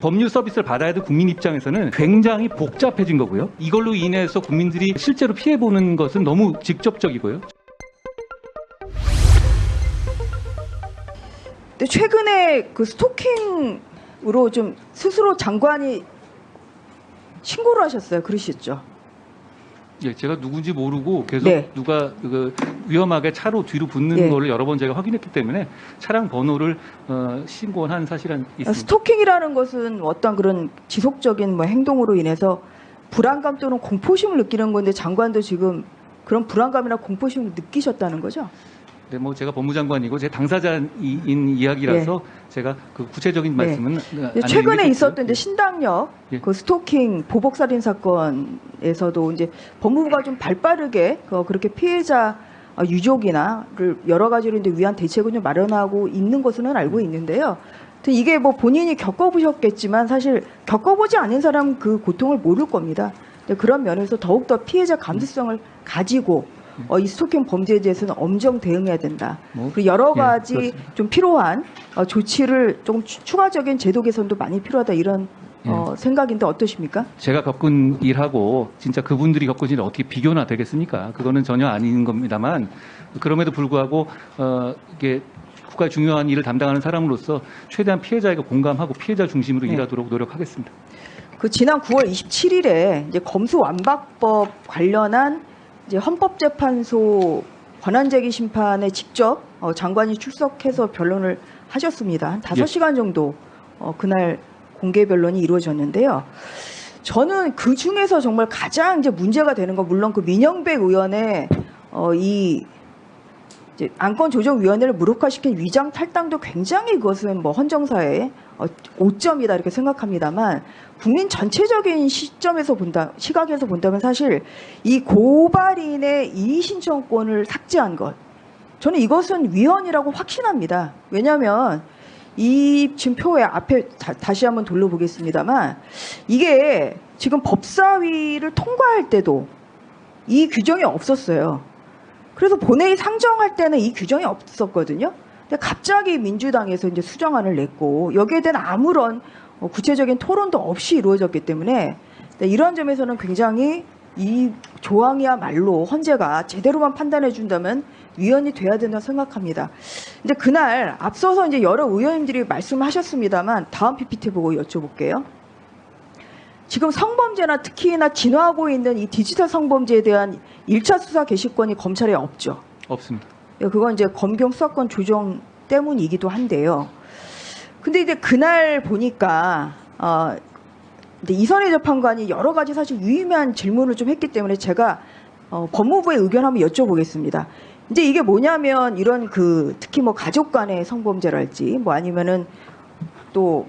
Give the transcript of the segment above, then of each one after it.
법률 서비스를 받아야 될 국민 입장에서는 굉장히 복잡해진 거고요. 이걸로 인해서 국민들이 실제로 피해보는 것은 너무 직접적이고요. 근데 최근에 그 스토킹으로 좀 스스로 장관이 신고를 하셨어요. 그러셨죠? 예, 제가 누군지 모르고 계속 네. 누가 위험하게 차로 뒤로 붙는 네. 거를 여러 번 제가 확인했기 때문에 차량 번호를 신고한 사실은 있습니다. 스토킹이라는 것은 어떤 그런 지속적인 뭐 행동으로 인해서 불안감 또는 공포심을 느끼는 건데 장관도 지금 그런 불안감이나 공포심을 느끼셨다는 거죠? 네, 뭐 제가 법무장관이고 제 당사자인 이야기라서 제가 그 구체적인 말씀은 안 최근에 드리겠고요. 있었던 이제 신당역 예. 그 스토킹 보복살인 사건에서도 이제 법무부가 좀 발빠르게 그렇게 피해자 유족이나를 여러 가지로 이제 위한 대책을 좀 마련하고 있는 것으로는 알고 있는데요. 이게 뭐 본인이 겪어보셨겠지만 사실 겪어보지 않은 사람은 그 고통을 모를 겁니다. 그런 면에서 더욱더 피해자 감수성을 가지고 이 스토킹 범죄에 대해서는 엄정 대응해야 된다. 그리고 여러 가지 그렇습니다. 좀 필요한 조치를 조금 추가적인 제도 개선도 많이 필요하다 이런 생각인데 어떠십니까? 제가 겪은 일하고 진짜 그분들이 겪은 일을 어떻게 비교나 되겠습니까? 그거는 전혀 아닌 겁니다만 그럼에도 불구하고 이게 국가의 중요한 일을 담당하는 사람으로서 최대한 피해자에게 공감하고 피해자 중심으로 일하도록 노력하겠습니다. 그 지난 9월 27일에 이제 검수완박법 관련한 이제 헌법재판소 권한제기 심판에 직접 장관이 출석해서 변론을 하셨습니다. 한 5시간 정도 그날 공개 변론이 이루어졌는데요. 저는 그 중에서 정말 가장 이제 문제가 되는 건 물론 그 민영배 의원의 이 이제 안건조정위원회를 무력화시킨 위장 탈당도 굉장히 그것은 뭐 헌정사의 오점이다 이렇게 생각합니다만 국민 전체적인 시각에서 본다면 사실 이 고발인의 이의 신청권을 삭제한 것 저는 이것은 위헌이라고 확신합니다. 왜냐하면 이 지금 표에 앞에 다시 한번 돌려보겠습니다만 이게 지금 법사위를 통과할 때도 이 규정이 없었어요. 그래서 본회의 상정할 때는 이 규정이 없었거든요. 근데 갑자기 민주당에서 이제 수정안을 냈고 여기에 대한 아무런 구체적인 토론도 없이 이루어졌기 때문에 이런 점에서는 굉장히 이 조항이야말로 헌재가 제대로만 판단해 준다면 위헌이 돼야 된다고 생각합니다. 이제 그날 앞서서 이제 여러 의원님들이 말씀하셨습니다만 다음 PPT 보고 여쭤볼게요. 지금 성범죄나 특히나 진화하고 있는 이 디지털 성범죄에 대한 1차 수사 개시권이 검찰에 없죠. 없습니다. 그건 이제 검경 수사권 조정 때문이기도 한데요. 근데 이제 그날 보니까 이제 이선희 재판관이 여러 가지 사실 유의미한 질문을 좀 했기 때문에 제가 법무부의 의견 한번 여쭤보겠습니다. 이제 이게 뭐냐면 이런 특히 뭐 가족 간의 성범죄랄지 뭐 아니면은 또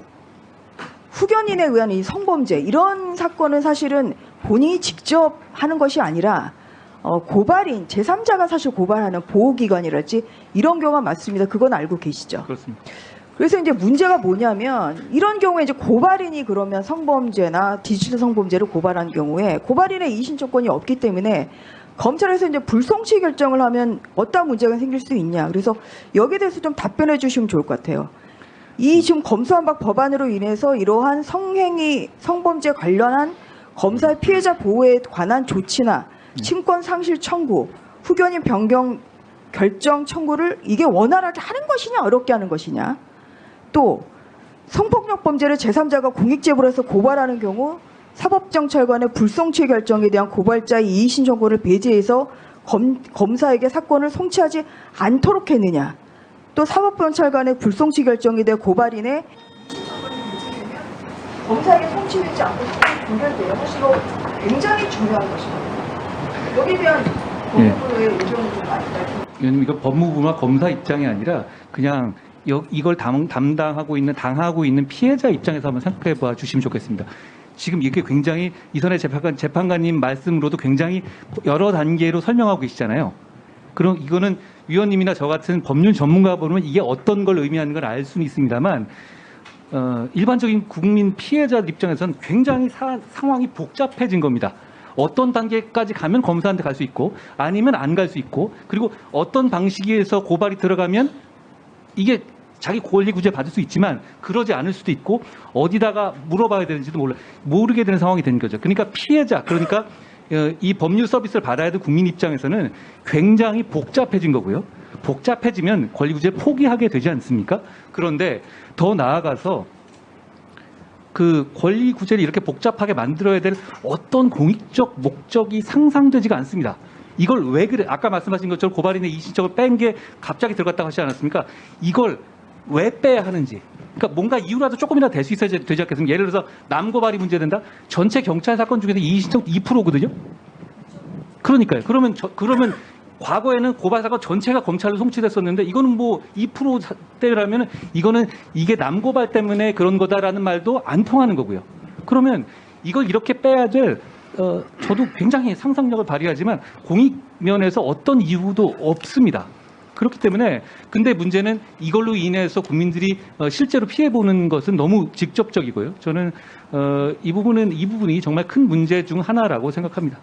후견인에 의한 이 성범죄 이런 사건은 사실은 본인이 직접 하는 것이 아니라 고발인 제3자가 사실 고발하는 보호기관이랄지 이런 경우가 많습니다. 그건 알고 계시죠? 그렇습니다. 그래서 이제 문제가 뭐냐면 이런 경우에 이제 고발인이 그러면 성범죄나 디지털 성범죄를 고발한 경우에 고발인의 이의신청권이 없기 때문에 검찰에서 이제 불송치 결정을 하면 어떤 문제가 생길 수 있냐. 그래서 여기에 대해서 좀 답변해 주시면 좋을 것 같아요. 이 지금 검수완박 법안으로 인해서 이러한 성행위, 성범죄 관련한 검사의 피해자 보호에 관한 조치나 친권 상실 청구, 후견인 변경 결정 청구를 이게 원활하게 하는 것이냐 어렵게 하는 것이냐. 또 성폭력 범죄를 제3자가 공익제보해서 고발하는 경우 사법경찰관의 불송치 결정에 대한 고발자의 이의신청권을 배제해서 검사에게 사건을 송치하지 않도록 했느냐. 또 사법경찰관의 불송치 결정에 대해 고발인의 검사에게 송치되지 않고 종결돼요. 사실 굉장히 중요한 것입니다. 여기에 대한 법무부의 의견을 좀 많이 왜냐면 이거 법무부나 검사 입장이 아니라 그냥 이걸 당하고 있는 피해자 입장에서 한번 생각해 봐 주시면 좋겠습니다. 지금 이게 굉장히 이선희 재판관님 말씀으로도 굉장히 여러 단계로 설명하고 계시잖아요. 그럼 이거는 위원님이나 저 같은 법률 전문가 보면 이게 어떤 걸 의미하는 걸 알 수는 있습니다만 일반적인 국민 피해자 입장에서는 굉장히 상황이 복잡해진 겁니다. 어떤 단계까지 가면 검사한테 갈 수 있고 아니면 안 갈 수 있고 그리고 어떤 방식에서 고발이 들어가면 이게 자기 권리 구제 받을 수 있지만 그러지 않을 수도 있고 어디다가 물어봐야 되는지도 모르게 되는 상황이 되는 거죠. 그러니까 피해자, 그러니까 이 법률 서비스를 받아야 될 국민 입장에서는 굉장히 복잡해진 거고요. 복잡해지면 권리 구제 포기하게 되지 않습니까? 그런데 더 나아가서 그 권리 구제를 이렇게 복잡하게 만들어야 될 어떤 공익적 목적이 상상되지가 않습니다. 이걸 왜 그래? 아까 말씀하신 것처럼 고발인의 이의신청을 뺀 게 갑자기 들어갔다고 하지 않았습니까? 이걸 왜 빼야 하는지. 그러니까 뭔가 이유라도 조금이라도 될 수 있어야 되지 않겠습니까? 예를 들어서 남고발이 문제된다? 전체 경찰 사건 중에서 이의신청 2%거든요? 그러니까요. 그러면 과거에는 고발 사건 전체가 검찰로 송치됐었는데 이거는 뭐 2%대라면 이거는 이게 남고발 때문에 그런 거다라는 말도 안 통하는 거고요. 그러면 이걸 이렇게 빼야 될 저도 굉장히 상상력을 발휘하지만 공익 면에서 어떤 이유도 없습니다. 그렇기 때문에 근데 문제는 이걸로 인해서 국민들이 실제로 피해 보는 것은 너무 직접적이고요. 저는 이 부분이 정말 큰 문제 중 하나라고 생각합니다.